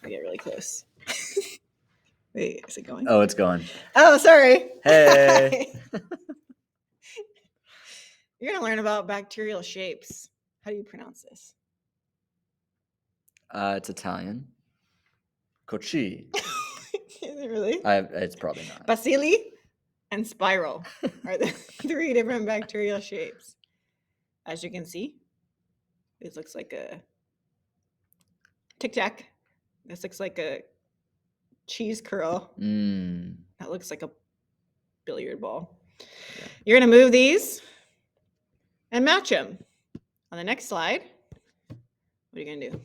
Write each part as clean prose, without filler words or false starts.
We get really close. Wait, is it going? Oh, it's going. Oh, sorry. Hey. You're going to learn about bacterial shapes. How do you pronounce this? It's Italian. Cocci. Is it really? It's probably not. Bacilli and spiral are the 3 different bacterial shapes. As you can see, this looks like a Tic Tac. This looks like a cheese curl. That looks like a billiard ball. Yeah. You're going to move these and match them. On the next slide, what are you going to do?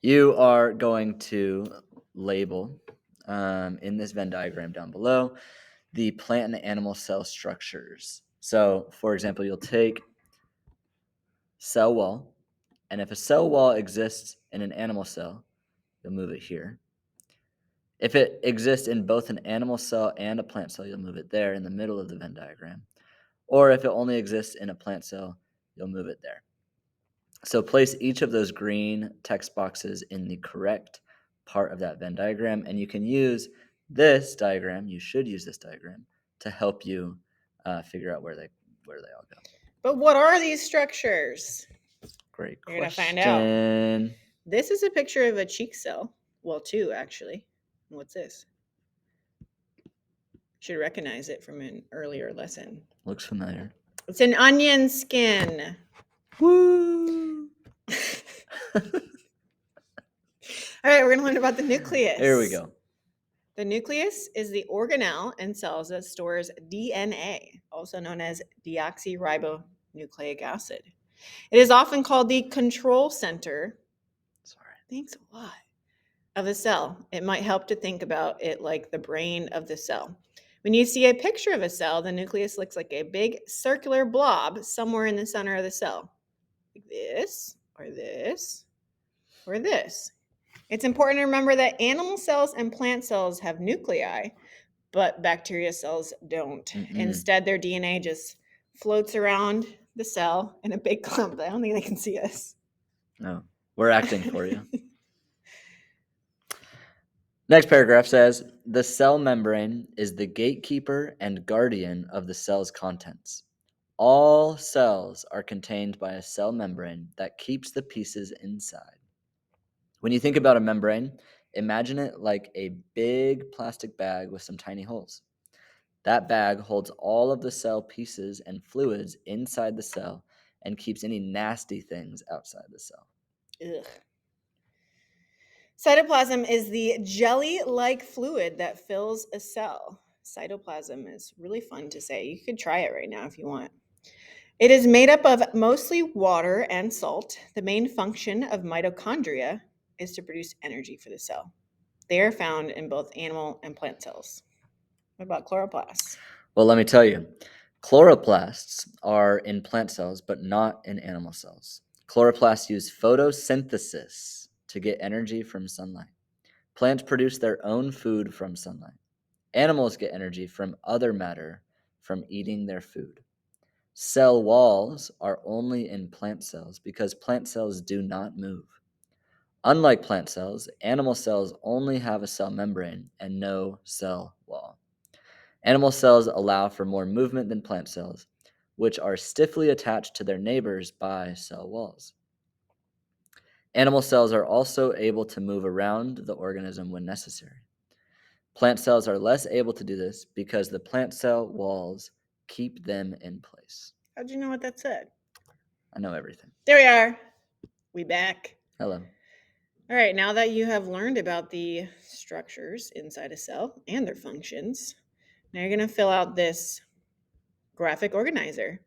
You are going to label in this Venn diagram down below the plant and animal cell structures. So, for example, you'll take cell wall, and if a cell wall exists in an animal cell, you'll move it here. If it exists in both an animal cell and a plant cell, you'll move it there in the middle of the Venn diagram. Or if it only exists in a plant cell, you'll move it there. So place each of those green text boxes in the correct part of that Venn diagram, and you can use this diagram, you should use this diagram, to help you figure out where they all go. But what are these structures? Great question. You're going to find out. This is a picture of a cheek cell. Well, 2, actually. What's this? Should recognize it from an earlier lesson. Looks familiar. It's an onion skin. Woo! All right, we're going to learn about the nucleus. Here we go. The nucleus is the organelle in cells that stores DNA, also known as deoxyribonucleic acid. It is often called the control center. Thanks a lot. Of a cell. It might help to think about it like the brain of the cell. When you see a picture of a cell, the nucleus looks like a big circular blob somewhere in the center of the cell. Like this, or this, or this. It's important to remember that animal cells and plant cells have nuclei, but bacteria cells don't. Instead, their DNA just floats around the cell in a big clump. I don't think they can see us. No, we're acting for you. Next paragraph says, the cell membrane is the gatekeeper and guardian of the cell's contents. All cells are contained by a cell membrane that keeps the pieces inside. When you think about a membrane, imagine it like a big plastic bag with some tiny holes. That bag holds all of the cell pieces and fluids inside the cell and keeps any nasty things outside the cell. Ugh. Cytoplasm is the jelly-like fluid that fills a cell. Cytoplasm is really fun to say. You could try it right now if you want. It is made up of mostly water and salt. The main function of mitochondria is to produce energy for the cell. They are found in both animal and plant cells. What about chloroplasts? Well, let me tell you. Chloroplasts are in plant cells, but not in animal cells. Chloroplasts use photosynthesis to get energy from sunlight. Plants produce their own food from sunlight. Animals get energy from other matter from eating their food. Cell walls are only in plant cells because plant cells do not move. Unlike plant cells, animal cells only have a cell membrane and no cell wall. Animal cells allow for more movement than plant cells, which are stiffly attached to their neighbors by cell walls. Animal cells are also able to move around the organism when necessary. Plant cells are less able to do this because the plant cell walls keep them in place. How'd you know what that said? I know everything. There we are. We back. Hello. All right, now that you have learned about the structures inside a cell and their functions, now you're going to fill out this graphic organizer.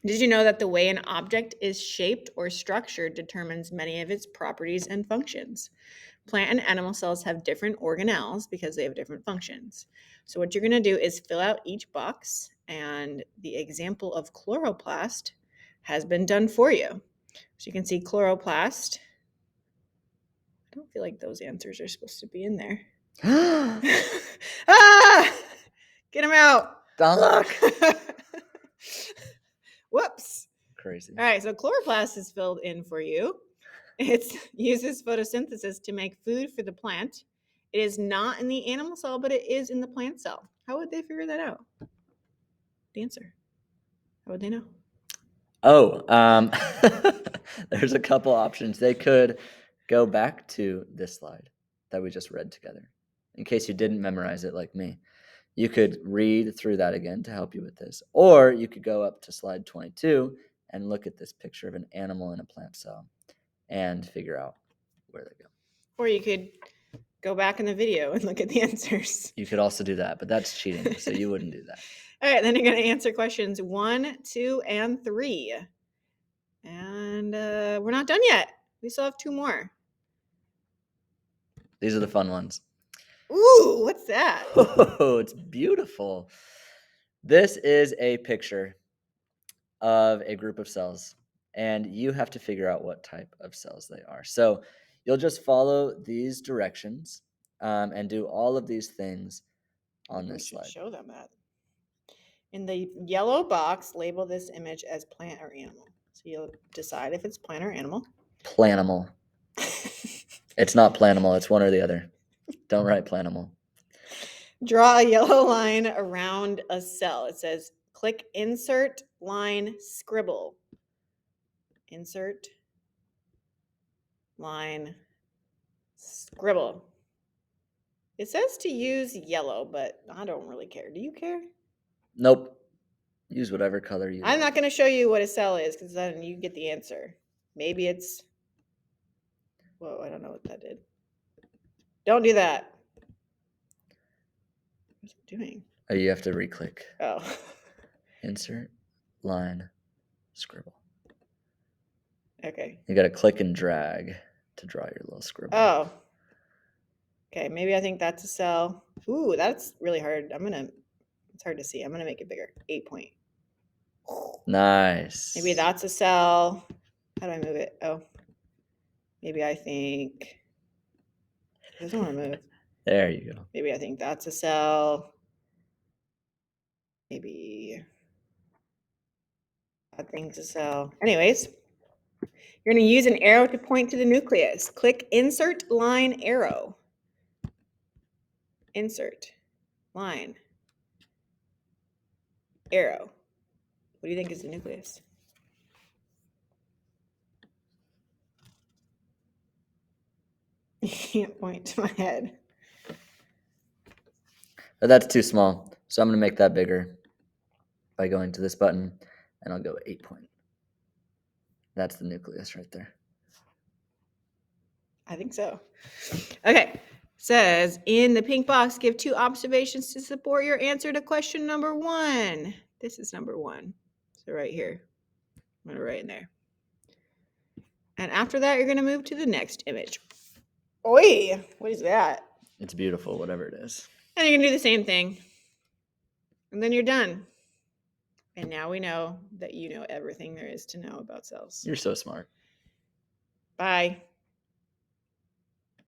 Did you know that the way an object is shaped or structured determines many of its properties and functions? Plant and animal cells have different organelles because they have different functions. So what you're going to do is fill out each box, and the example of chloroplast has been done for you. So you can see chloroplast. I don't feel like those answers are supposed to be in there. Ah! Get them out. Don't look. Whoops. Crazy. All right, so chloroplast is filled in for you. It uses photosynthesis to make food for the plant. It is not in the animal cell, but it is in the plant cell. How would they figure that out? The answer. How would they know? Oh, there's a couple options. They could go back to this slide that we just read together. In case you didn't memorize it like me, you could read through that again to help you with this. Or you could go up to slide 22 and look at this picture of an animal in a plant cell and figure out where they go. Or you could go back in the video and look at the answers. You could also do that, but that's cheating, so you wouldn't do that. All right, then you're going to answer questions 1, 2, and 3. And we're not done yet. We still have 2 more. These are the fun ones. Ooh, what's that? Oh, it's beautiful. This is a picture of a group of cells, and you have to figure out what type of cells they are. So you'll just follow these directions and do all of these things on We this should slide. show them that. In the yellow box, label this image as plant or animal. So you'll decide if it's plant or animal. Planimal. It's not planimal. It's one or the other. Don't write planimal. Draw a yellow line around a cell. It says click insert line scribble. Insert line scribble. It says to use yellow, but I don't really care. Do you care? Nope. Use whatever color you I'm like. not going to show you what a cell is because then you get the answer. Maybe it's. Whoa, I don't know what that did. Don't do that. What's it doing? Oh, you have to re-click. Oh. Insert line scribble. Okay. You got to click and drag to draw your little scribble. Oh. Okay, maybe I think that's a cell. Ooh, that's really hard. It's hard to see. I'm going to make it bigger. 8 point. Nice. Maybe that's a cell. How do I move it? Oh. Maybe I think. It doesn't want to move. There you go. Maybe I think that's a cell. Maybe that thing's a cell. Anyways, you're going to use an arrow to point to the nucleus. Click insert line arrow. Insert line arrow. What do you think is the nucleus? You can't point to my head. But that's too small. So I'm going to make that bigger by going to this button, and I'll go 8 point. That's the nucleus right there. I think so. Okay. Says in the pink box, give 2 observations to support your answer to question number 1. This is number 1. So right here. I'm going to write in there. And after that, you're going to move to the next image. Oi! What is that? It's beautiful, whatever it is. And you're going to do the same thing. And then you're done. And now we know that you know everything there is to know about cells. You're so smart. Bye.